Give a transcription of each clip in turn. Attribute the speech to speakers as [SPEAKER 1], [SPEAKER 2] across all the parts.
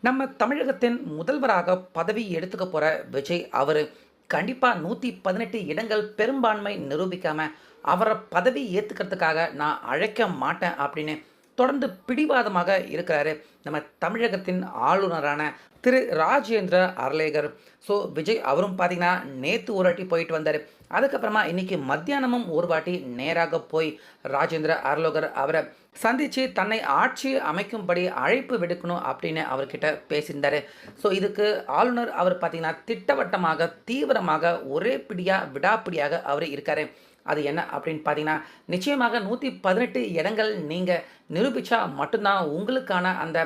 [SPEAKER 1] நம்ம தமிழகத்தின் முதல்வராக பதவி எடுத்துக்க போற விஜய் அவரு கண்டிப்பா 118 இடங்கள் பெரும்பான்மை நிரூபிக்காம அவரை பதவி ஏத்துக்கிறதுக்காக நான் அழைக்க மாட்டேன் அப்படின்னு தொடர்ந்து பிடிவாதமாக இருக்கிறாரு நம்ம தமிழகத்தின் ஆளுநரான திரு ராஜேந்திர அர்லேகர். ஸோ விஜய் அவரும் பார்த்தீங்கன்னா நேற்று ஒரு வாட்டி போயிட்டு வந்தார். அதுக்கப்புறமா இன்னைக்கு மத்தியானமும் ஒரு வாட்டி நேராக போய் ராஜேந்திர அர்லோகர் அவரை சந்தித்து தன்னை ஆட்சி அமைக்கும்படி அழைப்பு விடுக்கணும் அப்படின்னு அவர்கிட்ட பேசியிருந்தார். ஸோ இதுக்கு ஆளுநர் அவர் பார்த்தீங்கன்னா திட்டவட்டமாக தீவிரமாக ஒரே பிடியாக விடாப்பிடியாக அவர் இருக்கார். அது என்ன அப்படின்னு பார்த்தீங்கன்னா, நிச்சயமாக 118 இடங்கள் நீங்கள் நிரூபித்தா மட்டும்தான் உங்களுக்கான அந்த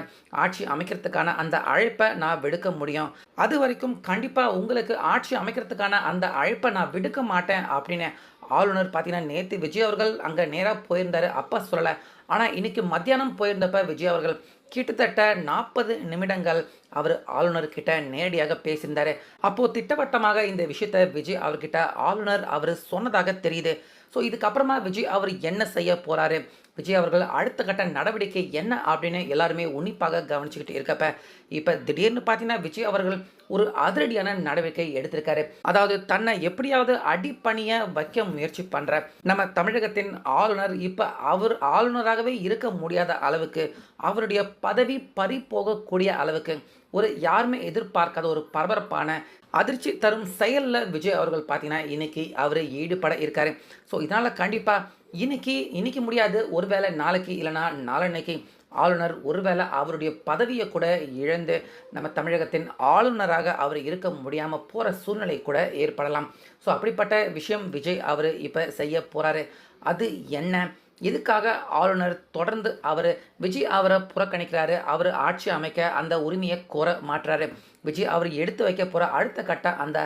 [SPEAKER 1] ஆட்சி அமைக்கிறதுக்கான அந்த அழைப்பை நான் விடுக்க முடியும். அது வரைக்கும் கண்டிப்பாக உங்களுக்கு ஆட்சி அமைக்கிறதுக்கான அந்த அழைப்பை நான் விடுக்க மாட்டேன் அப்படின்னு ஆளுநர் பார்த்தீங்கன்னா நேற்று விஜய் அவர்கள் அங்கே நேராக போயிருந்தார். அப்போ சொல்லலை. ஆனால் இன்னைக்கு மத்தியானம் போயிருந்தப்ப விஜய் அவர்கள் கிட்டத்தட்ட 40 நிமிடங்கள் அவர் ஆளுநர்கிட்ட நேரடியாக பேசியிருந்தார். அப்போது திட்டவட்டமாக இந்த விஷயத்தை விஜய் அவர்கிட்ட ஆளுநர் அவர் சொன்னதாக தெரியுது. ஸோ இதுக்கப்புறமா விஜய் அவர் என்ன செய்ய போகிறாரு, விஜய் அவர்கள் அடுத்த கட்ட நடவடிக்கை என்ன அப்படின்னு எல்லாருமே உன்னிப்பாக கவனிச்சுக்கிட்டு இருக்கப்ப இப்போ திடீர்னு பார்த்தீங்கன்னா விஜய் அவர்கள் ஒரு அதிரடியான நடவடிக்கை எடுத்திருக்காரு. அதாவது தன்னை எப்படியாவது அடிப்பணிய வைக்க முயற்சி பண்ற நம்ம தமிழகத்தின் ஆளுநர் இப்போ அவர் ஆளுநராகவே இருக்க முடியாத அளவுக்கு அவருடைய பதவி பறி போகக்கூடிய அளவுக்கு ஒரு யாருமே எதிர்பார்க்காத ஒரு பரபரப்பான அதிர்ச்சி தரும் செயலில் விஜய் அவர்கள் பார்த்தீங்கன்னா இன்னைக்கு அவர் ஈடுபட இருக்காரு. ஸோ இதனால் கண்டிப்பாக இன்னைக்கு முடியாது, ஒருவேளை நாளைக்கு இல்லைனா நாளன்னைக்கு ஆளுநர் ஒருவேளை அவருடைய பதவியை கூட இழந்து நம்ம தமிழகத்தின் ஆளுநராக அவர் இருக்க முடியாமல் போகிற சூழ்நிலை கூட ஏற்படலாம். ஸோ அப்படிப்பட்ட விஷயம் விஜய் அவர் இப்போ செய்ய போகிறாரு. அது என்ன, இதுக்காக ஆளுநர் தொடர்ந்து விஜய் அவரை புறக்கணிக்கிறாரு, அவர் ஆட்சி அமைக்க அந்த உரிமையை கோர மாட்டுறாரு. விஜய் அவர் எடுத்து வைக்க போகிற அடுத்த கட்ட அந்த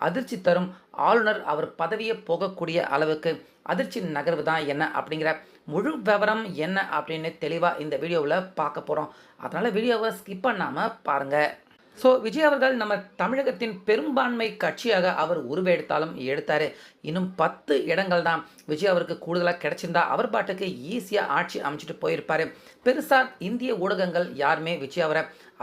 [SPEAKER 1] அதிர்ச்சி தரும் ஆளுநர் அவர் பதவியே போகக்கூடிய அளவுக்கு அதிர்ச்சி நகர்வு தான் என்ன அப்படிங்கிற முழு விவரம் என்ன அப்படின்னு தெளிவாக இந்த வீடியோவில் பார்க்க போகிறோம். அதனால் வீடியோவை ஸ்கிப் பண்ணாமல் பாருங்கள். ஸோ விஜய் அவர்கள் நம்ம தமிழகத்தின் பெரும்பான்மை கட்சியாக அவர் உருவெடுத்தாலும் எடுத்தார். இன்னும் 10 இடங்கள் தான் விஜய் அவருக்கு கூடுதலாக கிடைச்சிருந்தா அவர் பாட்டுக்கு ஈஸியாக ஆட்சி அமைச்சிட்டு போயிருப்பார். பெருசாக இந்திய ஊடகங்கள் யாருமே விஜய்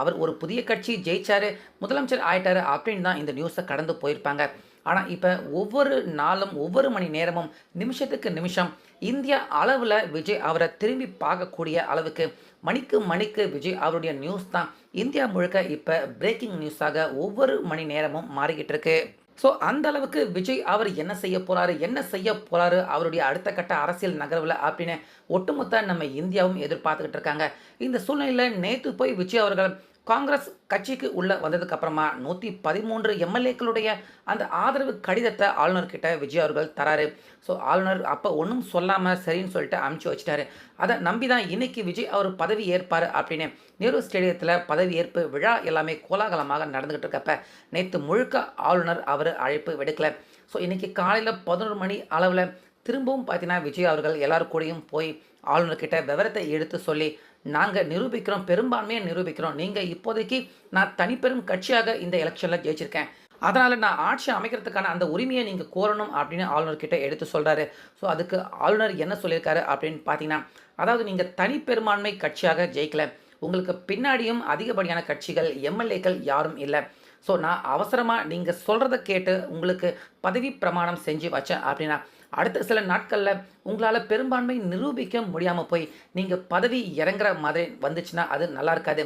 [SPEAKER 1] அவர் ஒரு புதிய கட்சி ஜெயிச்சாரு, முதலமைச்சர் ஆயிட்டாரு அப்படின்னு தான் இந்த நியூஸை கடந்து போயிருப்பாங்க. ஆனால் இப்போ ஒவ்வொரு நாளும் ஒவ்வொரு மணி நேரமும் நிமிஷத்துக்கு நிமிஷம் இந்திய அளவில் விஜய் அவரை திரும்பி பார்க்கக்கூடிய அளவுக்கு மணிக்கு மணிக்கு விஜய் அவருடைய நியூஸ் தான் இந்தியா முழுக்க இப்போ பிரேக்கிங் நியூஸாக ஒவ்வொரு மணி நேரமும் மாறிக்கிட்டு இருக்கு. ஸோ அந்த அளவுக்கு விஜய் அவர் என்ன செய்ய போகிறாரு அவருடைய அடுத்த கட்ட அரசியல் நகர்வில் அப்படின்னு ஒட்டுமொத்த நம்ம இந்தியாவும் எதிர்பார்த்துக்கிட்டு இருக்காங்க. இந்த சூழ்நிலையில் நேற்று போய் விஜய் அவர்கள் காங்கிரஸ் கட்சிக்கு உள்ளே வந்ததுக்கு அப்புறமா 113 எம்எல்ஏக்களுடைய அந்த ஆதரவு கடிதத்தை ஆளுநர்கிட்ட விஜய் அவர்கள் தராரு. ஸோ ஆளுநர் அப்போ ஒன்றும் சொல்லாமல் சரின்னு சொல்லிட்டு அனுப்பிச்சி வச்சிட்டாரு. அதை நம்பி தான் இன்னைக்கு விஜய் அவர் பதவி ஏற்பார் அப்படின்னு நேரு ஸ்டேடியத்தில் பதவி ஏற்பு விழா எல்லாமே கோலாகலமாக நடந்துகிட்டு இருக்கப்ப நேற்று முழுக்க ஆளுநர் அவர் அழைப்பு விடுக்கல. ஸோ இன்னைக்கு காலையில் 11 மணி அளவில் திரும்பவும் பார்த்தீங்கன்னா விஜய் அவர்கள் எல்லாரும் கூடயும் போய் ஆளுநர்கிட்ட விவரத்தை எடுத்து சொல்லி நாங்கள் நிரூபிக்கிறோம், பெரும்பான்மையை நிரூபிக்கிறோம், நீங்கள் இப்போதைக்கு நான் தனிப்பெரும் கட்சியாக இந்த எலெக்ஷனில் ஜெயிச்சிருக்கேன், அதனால் நான் ஆட்சி அமைக்கிறதுக்கான அந்த உரிமையை நீங்கள் கோரணும் அப்படின்னு ஆளுநர்கிட்ட எடுத்து சொல்கிறாரு. ஸோ அதுக்கு ஆளுநர் என்ன சொல்லியிருக்காரு அப்படின்னு பார்த்தீங்கன்னா, அதாவது நீங்கள் தனிப்பெரும்பான்மை கட்சியாக ஜெயிக்கல, உங்களுக்கு பின்னாடியும் அதிகப்படியான கட்சிகள் எம்எல்ஏக்கள் யாரும் இல்லை. ஸோ நான் அவசரமாக நீங்கள் சொல்கிறத கேட்டு உங்களுக்கு பதவி பிரமாணம் செஞ்சு வச்சேன் அப்படின்னா அடுத்த சில நாட்களில் உங்களால் பெரும்பான்மை நிரூபிக்க முடியாமல் போய் நீங்கள் பதவி இறங்குற மாதிரி வந்துச்சுன்னா அது நல்லா இருக்காது.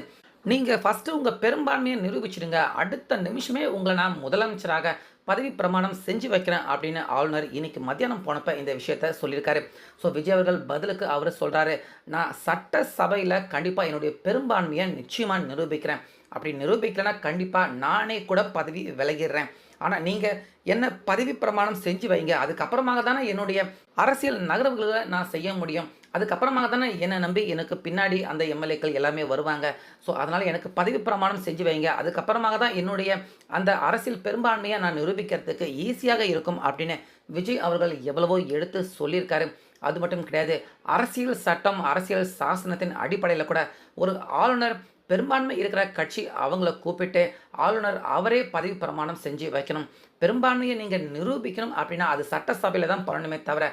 [SPEAKER 1] நீங்கள் ஃபஸ்ட்டு உங்கள் பெரும்பான்மையை நிரூபிச்சிடுங்க, அடுத்த நிமிஷமே உங்களை நான் முதலமைச்சராக பதவி பிரமாணம் செஞ்சு வைக்கிறேன் அப்படின்னு ஆளுநர் இன்னைக்கு மத்தியானம் போனப்போ இந்த விஷயத்த சொல்லியிருக்காரு. ஸோ விஜய் அவர்கள் பதிலுக்கு அவர் சொல்கிறாரு, நான் சட்டசபையில் கண்டிப்பாக என்னுடைய பெரும்பான்மையை நிச்சயமாக நிரூபிக்கிறேன், அப்படி நிரூபிக்கலைன்னா கண்டிப்பாக நானே கூட பதவி விலகிடுறேன், ஆனால் நீங்கள் என்ன பதவி பிரமாணம் செஞ்சு வைங்க, அதுக்கப்புறமாக தானே என்னுடைய அரசியல் நகர்வுகளை நான் செய்ய முடியும், அதுக்கப்புறமாக தானே என்னை நம்பி எனக்கு பின்னாடி அந்த எம்எல்ஏக்கள் எல்லாமே வருவாங்க. ஸோ அதனால் எனக்கு பதவி பிரமாணம் செஞ்சு வைங்க, அதுக்கப்புறமாக தான் என்னுடைய அந்த அரசியல் பெரும்பான்மையை நான் நிரூபிக்கிறதுக்கு ஈஸியாக இருக்கும் அப்படின்னு விஜய் அவர்கள் எவ்வளவோ எடுத்து சொல்லியிருக்காரு. அது மட்டும் கிடையாது, அரசியல் சட்டம் அரசியல் சாசனத்தின் அடிப்படையில் கூட ஒரு ஆளுநர் பெரும்பான்மை இருக்கிற கட்சி அவங்கள கூப்பிட்டு ஆளுநர் அவரே பதவி பிரமாணம் செஞ்சு வைக்கணும், பெரும்பான்மையை நீங்கள் நிரூபிக்கணும் அப்படின்னா அது சட்டசபையில் தான் பண்ணணுமே தவிர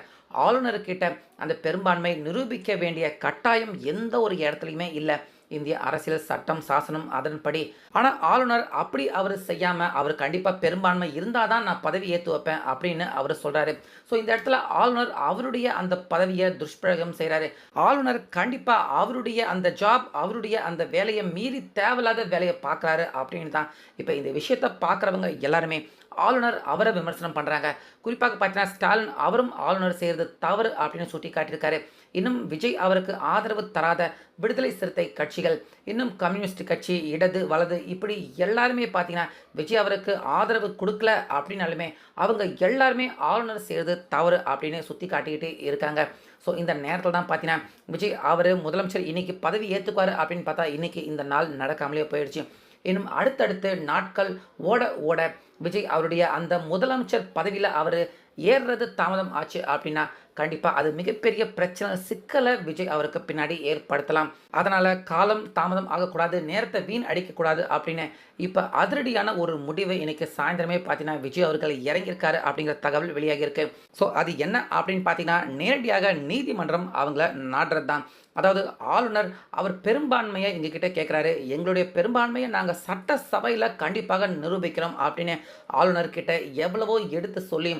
[SPEAKER 1] ஆளுநர்கிட்ட அந்த பெரும்பான்மை நிரூபிக்க வேண்டிய கட்டாயம் எந்த ஒரு இடத்துலையுமே இல்லை. இந்திய அரசியல் சட்டம் சாசனம் அதன்படி. ஆனால் ஆளுநர் அப்படி அவர் செய்யாமல் அவர் கண்டிப்பாக பெரும்பான்மை இருந்தால் தான் நான் பதவி ஏற்று வைப்பேன் அப்படின்னு அவர் சொல்கிறாரு. ஸோ இந்த இடத்துல ஆளுநர் அவருடைய அந்த பதவியை துஷ்பிரயோகம் செய்கிறாரு. ஆளுநர் கண்டிப்பாக அவருடைய அந்த ஜாப் அவருடைய அந்த வேலையை மீறி தேவையில்லாத வேலையை பார்க்குறாரு அப்படின்னு தான் இப்போ இந்த விஷயத்தை பார்க்குறவங்க எல்லாருமே ஆளுநர் அவரை விமர்சனம் பண்ணுறாங்க. குறிப்பாக பார்த்தீங்கன்னா ஸ்டாலின் அவரும் ஆளுநர் செய்கிறது தவறு அப்படின்னு சுட்டி காட்டியிருக்காரு. இன்னும் விஜய் அவருக்கு ஆதரவு தராத விடுதலை சிறுத்தை கட்சிகள், இன்னும் கம்யூனிஸ்ட் கட்சி, இடது வலது, இப்படி எல்லாருமே பார்த்தீங்கன்னா விஜய் அவருக்கு ஆதரவு கொடுக்கல அப்படின்னாலுமே அவங்க எல்லாருமே ஆளுநர் செய்கிறது தவறு அப்படின்னு சுற்றி காட்டிக்கிட்டு இருக்காங்க. ஸோ இந்த நேரத்தில் தான் பார்த்தீங்கன்னா விஜய் அவர் முதலமைச்சர் இன்னைக்கு பதவி ஏற்றுக்குவார் அப்படின்னு பார்த்தா இன்னைக்கு இந்த நாள் நடக்காமலே போயிடுச்சு. இன்னும் அடுத்தடுத்து நாட்கள் ஓட ஓட விஜய் அவருடைய அந்த முதலமைச்சர் பதவியில் அவர் ஏறுறது தாமதம் ஆச்சு அப்படின்னா கண்டிப்பாக அது மிகப்பெரிய பிரச்சனை சிக்கலை விஜய் அவருக்கு பின்னாடி ஏற்படுத்தலாம். அதனால் காலம் தாமதம் ஆகக்கூடாது, நேரத்தை வீண் அடிக்கக்கூடாது அப்படின்னு இப்போ அதிரடியான ஒரு முடிவு இன்னைக்கு சாயந்தரமே பார்த்தீங்கன்னா விஜய் அவர்கள் இறங்கியிருக்காரு அப்படிங்கிற தகவல் வெளியாகியிருக்கு. ஸோ அது என்ன அப்படின்னு பார்த்தீங்கன்னா நேரடியாக நீதிமன்றம் அவங்கள நாடுறது தான். அதாவது ஆளுநர் அவர் பெரும்பான்மையை எங்ககிட்ட கேட்குறாரு, எங்களுடைய பெரும்பான்மையை நாங்கள் சட்டசபையில் கண்டிப்பாக நிரூபிக்கிறோம் அப்படின்னு ஆளுநர்கிட்ட எவ்வளவோ எடுத்து சொல்லி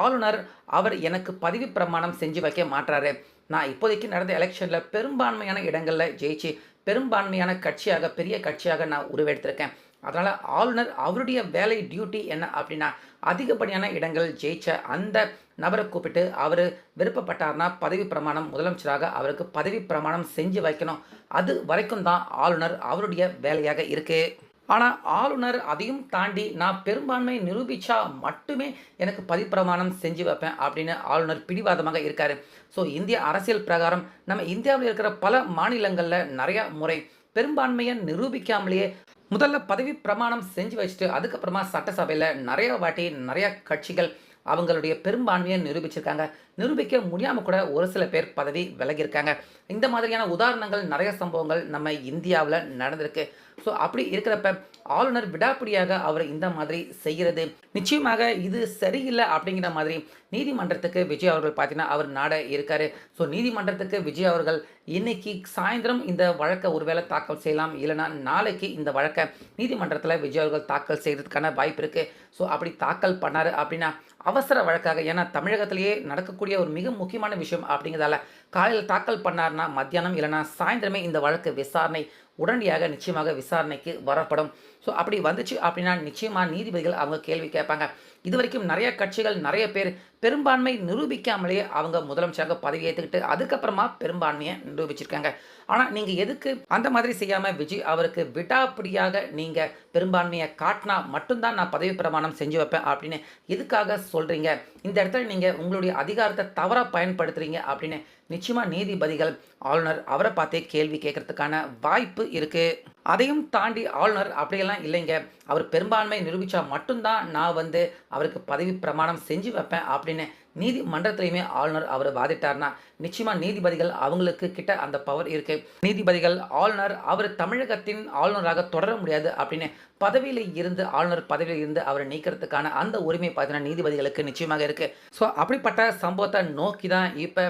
[SPEAKER 1] ஆளுநர் அவர் எனக்கு பதவி பிரமாணம் செஞ்சு வைக்க மாட்டாரு. நான் இப்போதைக்கு நடந்த எலெக்ஷனில் பெரும்பான்மையான இடங்களில் ஜெயிச்சு பெரும்பான்மையான கட்சியாக பெரிய கட்சியாக நான் உருவெடுத்திருக்கேன். அதனால் ஆளுநர் அவருடைய வேலை டியூட்டி என்ன அப்படின்னா அதிகப்படியான இடங்கள் ஜெயிச்ச அந்த நபரை கூப்பிட்டு அவர் விருப்பப்பட்டார்னா பதவி பிரமாணம் முதலமைச்சராக அவருக்கு பதவி பிரமாணம் செஞ்சு வைக்கணும். அது வரைக்கும் தான் ஆளுநர் அவருடைய வேலையாக இருக்குது. ஆனால் ஆளுநர் அதையும் தாண்டி நான் பெரும்பான்மை நிரூபித்தா மட்டுமே எனக்கு பதவி பிரமாணம் செஞ்சு வைப்பேன் அப்படின்னு ஆளுநர் பிடிவாதமாக இருக்கார். ஸோ இந்திய அரசியல் பிரகாரம் நம்ம இந்தியாவில் இருக்கிற பல மாநிலங்களில் நிறையா முறை பெரும்பான்மையை நிரூபிக்காமலேயே முதல்ல பதவி பிரமாணம் செஞ்சு வச்சுட்டு அதுக்கப்புறமா சட்டசபையில் நிறைய வாட்டி நிறையா கட்சிகள் அவங்களுடைய பெரும்பான்மையை நிரூபிச்சிருக்காங்க. நிரூபிக்க முடியாமல் கூட ஒரு சில பேர் பதவி விலகியிருக்காங்க. இந்த மாதிரியான உதாரணங்கள் நிறைய சம்பவங்கள் நம்ம இந்தியாவில் நடந்திருக்கு. ஸோ அப்படி இருக்கிறப்ப ஆளுநர் விடாப்பிடியாக அவர் இந்த மாதிரி செய்கிறது நிச்சயமாக இது சரியில்லை அப்படிங்கிற மாதிரி நீதிமன்றத்துக்கு விஜய் அவர்கள் பார்த்தீங்கன்னா அவர் நாட இருக்காரு. ஸோ நீதிமன்றத்துக்கு விஜய் அவர்கள் இன்னைக்கு சாயந்தரம் இந்த வழக்கை ஒருவேளை தாக்கல் செய்யலாம், இல்லைனா நாளைக்கு இந்த வழக்கை நீதிமன்றத்தில் விஜய் அவர்கள் தாக்கல் செய்கிறதுக்கான வாய்ப்பு இருக்குது. ஸோ அப்படி தாக்கல் பண்ணார் அப்படின்னா அவசர வழக்காக, ஏன்னா தமிழகத்திலேயே நடக்கக்கூடிய ஒரு மிக முக்கியமான விஷயம் அப்படிங்கிறதால காலையில் தாக்கல் பண்ணார்னா மத்தியானம் இல்லைனா சாயந்தரமே இந்த வழக்கு விசாரணை உடனடியாக நிச்சயமாக விசாரணைக்கு வரப்படும். ஸோ அப்படி வந்துச்சு அப்படின்னா நிச்சயமாக நீதிபதிகள் அவங்க கேள்வி கேட்பாங்க. இது வரைக்கும் நிறைய கட்சிகள் நிறைய பேர் பெரும்பான்மை நிரூபிக்காமலேயே அவங்க முதலமைச்சராக பதவி ஏற்றுக்கிட்டு அதுக்கப்புறமா பெரும்பான்மையை நிரூபிச்சிருக்காங்க. ஆனால் நீங்கள் எதுக்கு அந்த மாதிரி செய்யாமல் விஜய் அவருக்கு விடாப்பிடியாக நீங்கள் பெரும்பான்மையை காட்டினா மட்டும்தான் நான் பதவி பிரமாணம் செஞ்சு வைப்பேன் அப்படின்னு எதுக்காக சொல்கிறீங்க? இந்த இடத்துல நீங்கள் உங்களுடைய அதிகாரத்தை தவறாக பயன்படுத்துகிறீங்க அப்படின்னு நிச்சயமாக நீதிபதிகள் ஆளுநர் அவரை பார்த்தே கேள்வி கேட்கறதுக்கான வாய்ப்பு இருக்குது. அதையும் தாண்டி ஆளுநர் அப்படியெல்லாம் இல்லைங்க, அவர் பெரும்பான்மை நிரூபித்தா மட்டும்தான் நான் அவருக்கு பதவி பிரமாணம் செஞ்சு வைப்பேன் அப்படின்னு நீதிமன்றத்திலையுமே ஆளுநர் அவர் வாதிட்டார்னா நிச்சயமாக நீதிபதிகள் அவங்களுக்கு கிட்ட அந்த பவர் இருக்குது. நீதிபதிகள் ஆளுநர் அவர் தமிழகத்தின் ஆளுநராக தொடர முடியாது அப்படின்னு ஆளுநர் பதவியில் இருந்து அவரை நீக்கிறதுக்கான அந்த உரிமை பார்த்தீங்கன்னா நீதிபதிகளுக்கு நிச்சயமாக இருக்குது. ஸோ அப்படிப்பட்ட சம்பவத்தை நோக்கி தான் இப்போ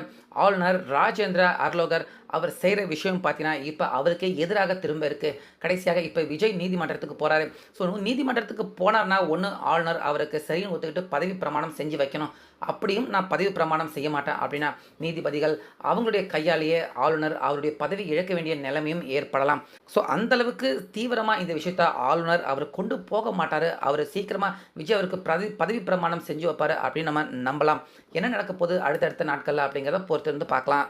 [SPEAKER 1] ஆளுநர் ராஜேந்திர அர்லோகர் அவர் செய்கிற விஷயம் பார்த்தீங்கன்னா இப்போ அவருக்கே எதிராக திரும்ப இருக்குது. கடைசியாக இப்போ விஜய் நீதிமன்றத்துக்கு போகிறாரு. ஸோ நீதிமன்றத்துக்கு போனார்னா ஒன்று ஆளுநர் அவருக்கு சரின்னு ஒத்துக்கிட்டு பதவி பிரமாணம் செஞ்சு வைக்கணும், அப்படியும் நான் பதவி பிரமாணம் செய்ய மாட்டேன் அப்படின்னா நீதிபதிகள் அவங்களுடைய கையாலேயே ஆளுநர் அவருடைய பதவி இழக்க வேண்டிய நிலைமையும் ஏற்படலாம். ஸோ அந்தளவுக்கு தீவிரமாக இந்த விஷயத்தை ஆளுநர் அவர் கொண்டு போக மாட்டார். அவர் சீக்கிரமாக விஜய் அவருக்கு பதவி பிரமாணம் செஞ்சு வைப்பார் அப்படின்னு நம்ம நம்பலாம். என்ன நடக்க போகுது அடுத்தடுத்த நாட்களில் அப்படிங்கிறத பொறுத்திருந்து பார்க்கலாம்.